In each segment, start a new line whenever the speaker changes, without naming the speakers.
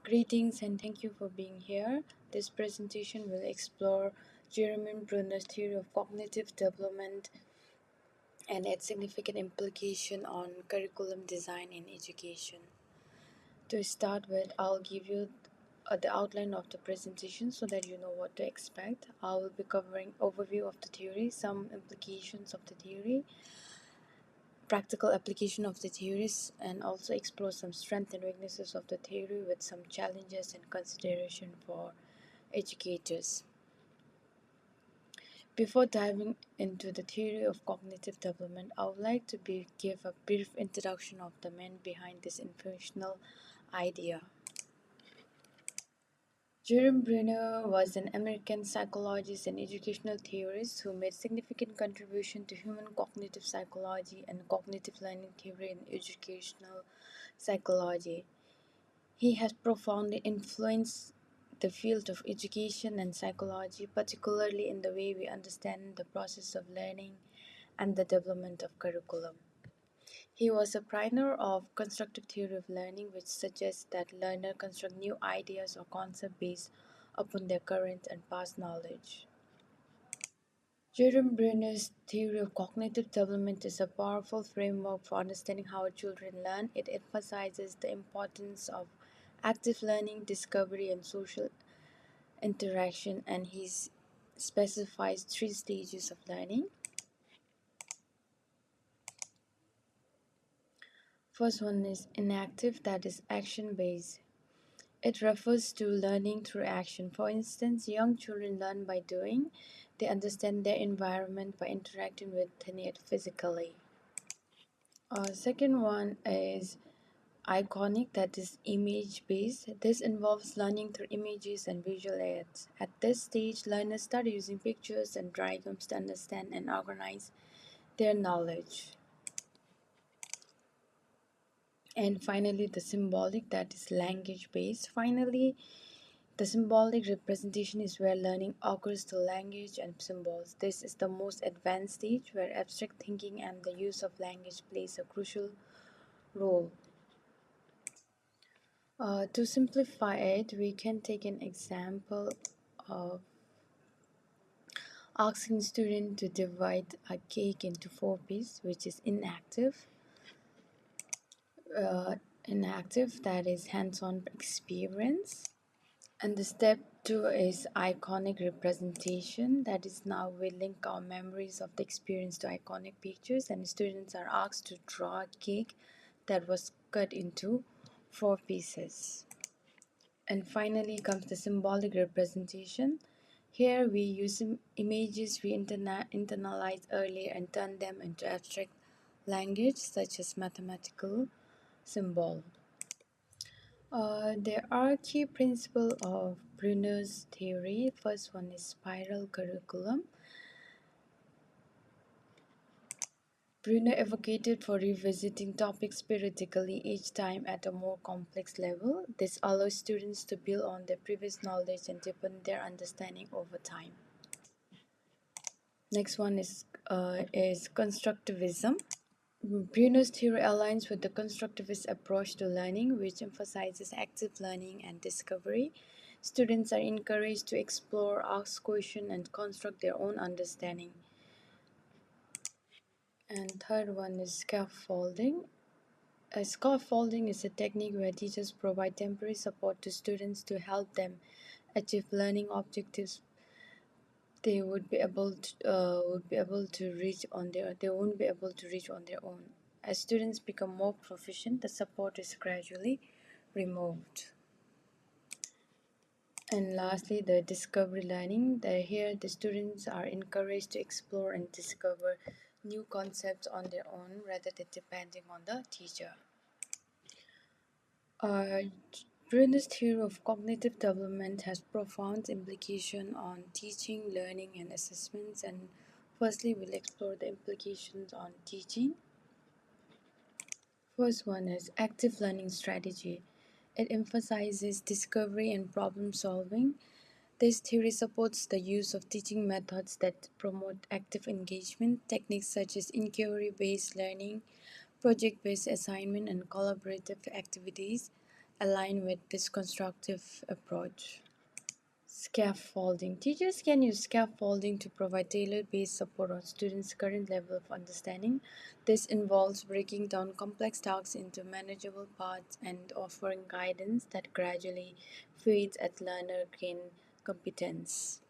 Greetings and thank you for being here. This presentation will explore Jerome Bruner's theory of cognitive development and its significant implication on curriculum design in education. To start with, I'll give you the outline of the presentation so that you know what to expect. I will be covering overview of the theory, some implications of the theory, practical application of the theories, and also explore some strengths and weaknesses of the theory with some challenges and consideration for educators. Before diving into the theory of cognitive development, I would like to give a brief introduction of the man behind this influential idea. Jerome Bruner was an American psychologist and educational theorist who made significant contribution to human cognitive psychology and cognitive learning theory in educational psychology. He has profoundly influenced the field of education and psychology, particularly in the way we understand the process of learning and the development of curriculum. He was a pioneer of constructive theory of learning, which suggests that learners construct new ideas or concepts based upon their current and past knowledge. Jerome Bruner's theory of cognitive development is a powerful framework for understanding how children learn. It emphasizes the importance of active learning, discovery, and social interaction, and he specifies three stages of learning. First one is inactive, that is action based. It refers to learning through action. For instance, young children learn by doing. They understand their environment by interacting with it physically. Second one is iconic, that is image based. This involves learning through images and visual aids. At this stage, learners start using pictures and diagrams to understand and organize their knowledge. And finally, the symbolic, that is language based. Finally, the symbolic representation is where learning occurs through language and symbols. This is the most advanced stage where abstract thinking and the use of language plays a crucial role. To simplify it, we can take an example of asking student to divide a cake into four pieces, which is inactive. Uh, Inactive, that is hands-on experience. And the step two is iconic representation. That is, now we link our memories of the experience to iconic pictures, and students are asked to draw a cake that was cut into four pieces. And finally comes the symbolic representation. Here we use images we internalized earlier and turn them into abstract language such as mathematical symbol. There are key principles of Bruner's theory. First one is spiral curriculum. Bruner advocated for revisiting topics periodically, each time at a more complex level. This allows students to build on their previous knowledge and deepen their understanding over time. Next one is constructivism. Bruner's theory aligns with the constructivist approach to learning, which emphasizes active learning and discovery. Students are encouraged to explore, ask questions, and construct their own understanding. And third one is scaffolding. Scaffolding is a technique where teachers provide temporary support to students to help them achieve learning objectives they would be able to reach on their they won't be able to reach on their own. As students become more proficient, the support is gradually removed. And lastly, the discovery learning. Here, the students are encouraged to explore and discover new concepts on their own rather than depending on the teacher. Uh, Bruner's theory of cognitive development has profound implication on teaching, learning, and assessments. And firstly, we'll explore the implications on teaching. First one is active learning strategy. It emphasizes discovery and problem solving. This theory supports the use of teaching methods that promote active engagement. Techniques such as inquiry based learning, project based assignment, and collaborative activities align with this constructive approach. Scaffolding. Teachers can use scaffolding to provide tailor-based support on students' current level of understanding. This involves breaking down complex tasks into manageable parts and offering guidance that gradually fades as learner gain competence.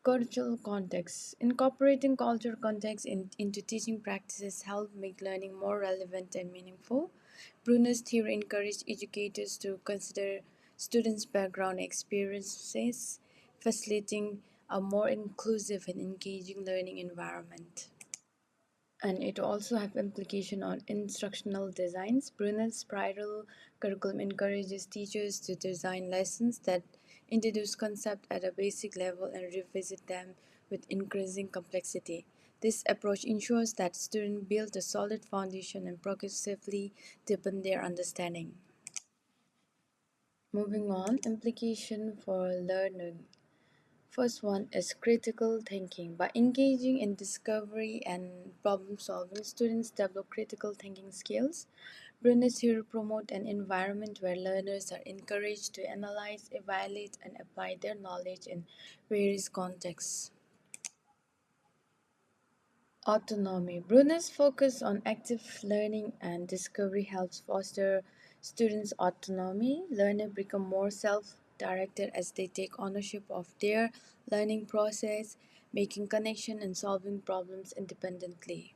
Cultural context. Incorporating cultural context into teaching practices help make learning more relevant and meaningful. Bruner's theory encouraged educators to consider students' background experiences, facilitating a more inclusive and engaging learning environment. And it also have implication on instructional designs. Bruner's spiral curriculum encourages teachers to design lessons that introduce concepts at a basic level and revisit them with increasing complexity. This approach ensures that students build a solid foundation and progressively deepen their understanding. Moving on, implication for learning. First one is critical thinking. By engaging in discovery and problem solving, students develop critical thinking skills. Bruner's theory promote an environment where learners are encouraged to analyze, evaluate, and apply their knowledge in various contexts. Autonomy. Bruner's focus on active learning and discovery helps foster students' autonomy. Learners become more self directed as they take ownership of their learning process, making connection and solving problems independently.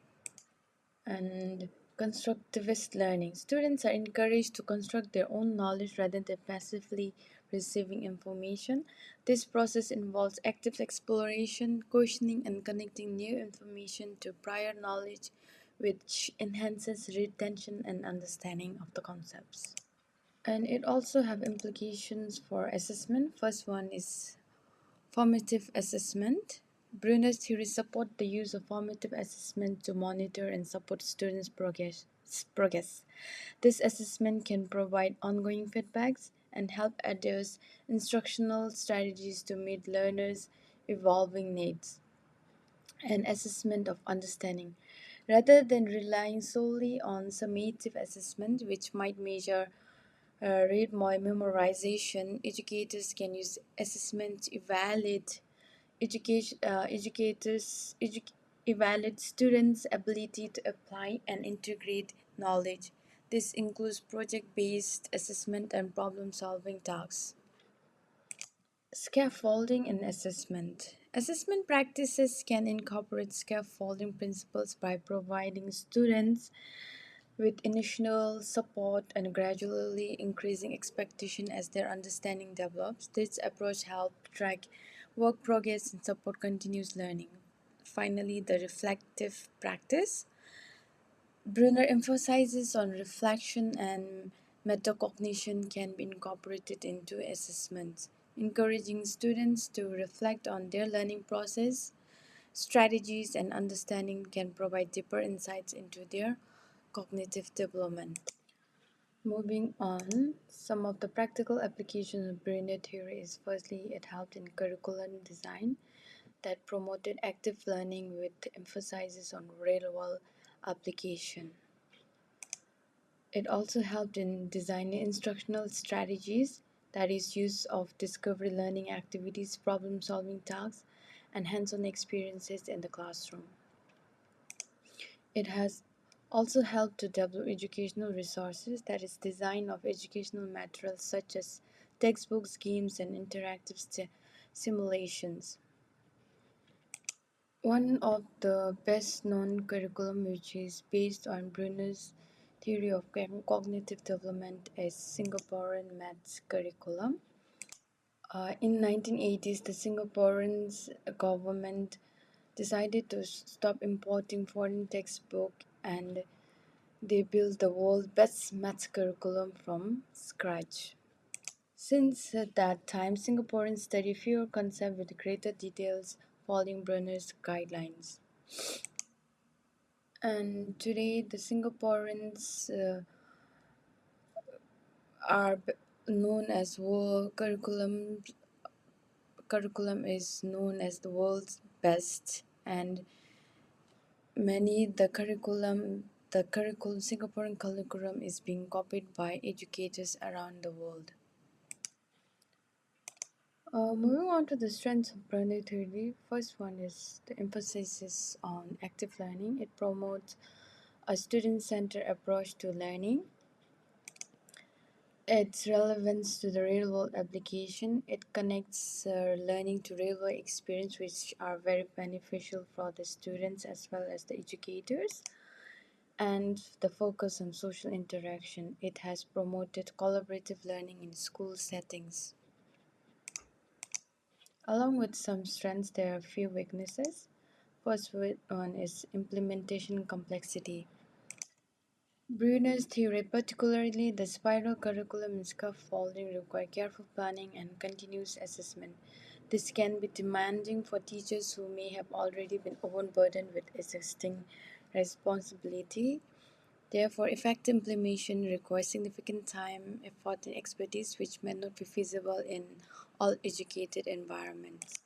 And constructivist learning. Students are encouraged to construct their own knowledge rather than passively receiving information. This process involves active exploration, questioning, and connecting new information to prior knowledge, which enhances retention and understanding of the concepts. And it also have implications for assessment. First one is formative assessment. Bruner's theory support the use of formative assessment to monitor and support students' progress. This assessment can provide ongoing feedbacks and help adjust instructional strategies to meet learners' evolving needs. And assessment of understanding. Rather than relying solely on summative assessment, which might measure read more memorization, educators can use assessment to educators evaluate students' ability to apply and integrate knowledge. This includes project-based assessment and problem-solving tasks. Scaffolding and assessment. Assessment practices can incorporate scaffolding principles by providing students with initial support and gradually increasing expectation as their understanding develops. This approach helps track work progress and support continuous learning. Finally, the reflective practice. Bruner emphasizes on reflection and metacognition can be incorporated into assessments, encouraging students to reflect on their learning process, strategies, and understanding can provide deeper insights into their cognitive development. Moving on, some of the practical applications of Bruner theory is firstly, it helped in curriculum design that promoted active learning with emphasis on real world application. It also helped in designing instructional strategies, that is, use of discovery learning activities, problem solving tasks, and hands on experiences in the classroom. It has also helped to develop educational resources, that is, design of educational materials such as textbooks, games, and interactive simulations. One of the best known curriculum which is based on Bruner's theory of cognitive development is Singaporean maths curriculum. In 1980s, the Singaporean government decided to stop importing foreign textbooks and they built the world's best maths curriculum from scratch. Since that time, Singaporeans study fewer concepts with greater details, following Bruner's guidelines. And today, the Singaporeans are known as world curriculum is known as the world's best, and many the curriculum the curriculum, Singaporean curriculum is being copied by educators around the world. Moving on to the strengths of Bruner theory, first one is the emphasis is on active learning. It promotes a student-centered approach to learning. Its relevance to the real-world application, it connects learning to real-world experience, which are very beneficial for the students as well as the educators. And the focus on social interaction, it has promoted collaborative learning in school settings. Along with some strengths, there are a few weaknesses. First one is implementation complexity. Bruner's theory, particularly the spiral curriculum and scaffolding, require careful planning and continuous assessment. This can be demanding for teachers who may have already been overburdened with existing responsibility. Therefore, effective implementation requires significant time, effort, and expertise, which may not be feasible in all educated environments.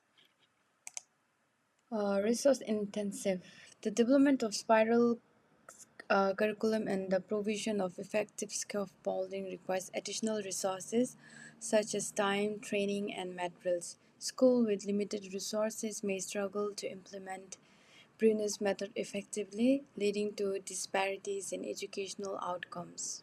Resource intensive. The development of spiral curriculum and the provision of effective scaffolding requires additional resources such as time, training, and materials. Schools with limited resources may struggle to implement Bruner's method effectively, leading to disparities in educational outcomes.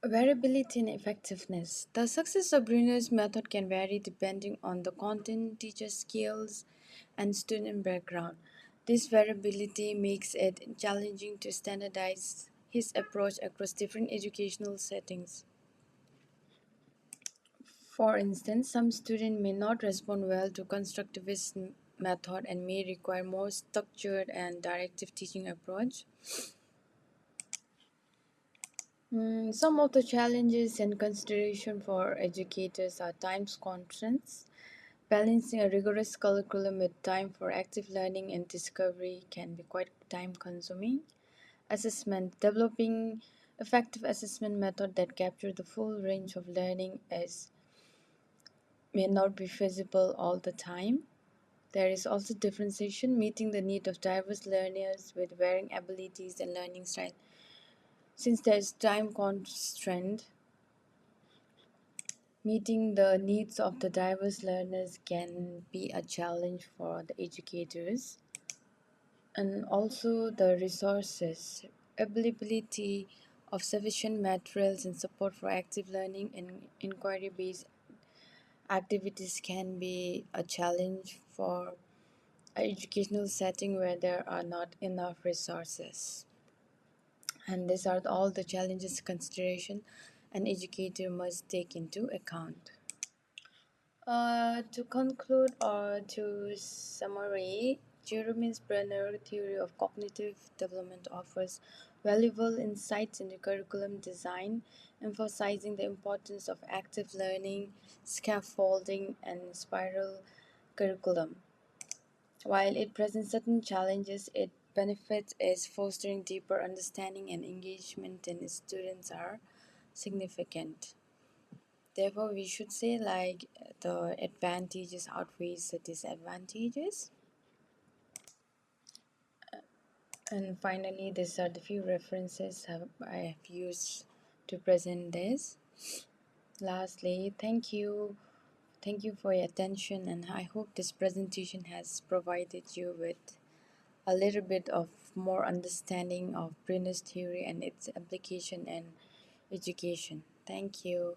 Variability in effectiveness. The success of Bruner's method can vary depending on the content, teacher skills, and student background. This variability makes it challenging to standardize his approach across different educational settings. For instance, some students may not respond well to constructivist method and may require more structured and directive teaching approach. Some of the challenges and consideration for educators are time constraints. Balancing a rigorous curriculum with time for active learning and discovery can be quite time consuming. Assessment. Developing effective assessment method that capture the full range of learning is may not be feasible all the time. There is also differentiation, meeting the need of diverse learners with varying abilities and learning style. Since there is time constraint, meeting the needs of the diverse learners can be a challenge for the educators. And also the resources, availability of sufficient materials and support for active learning and inquiry-based activities can be a challenge for an educational setting where there are not enough resources. And these are all the challenges consideration an educator must take into account. To conclude or to summary, Jerome's Bruner theory of cognitive development offers valuable insights into curriculum design, emphasizing the importance of active learning, scaffolding, and spiral curriculum. While it presents certain challenges, its benefits is fostering deeper understanding and engagement in students are significant. Therefore, we should say like the advantages outweighs the disadvantages. And finally, these are the few references I have used to present this. Lastly, thank you for your attention, and I hope this presentation has provided you with a little bit of more understanding of Bruner's theory and its application in education. Thank you.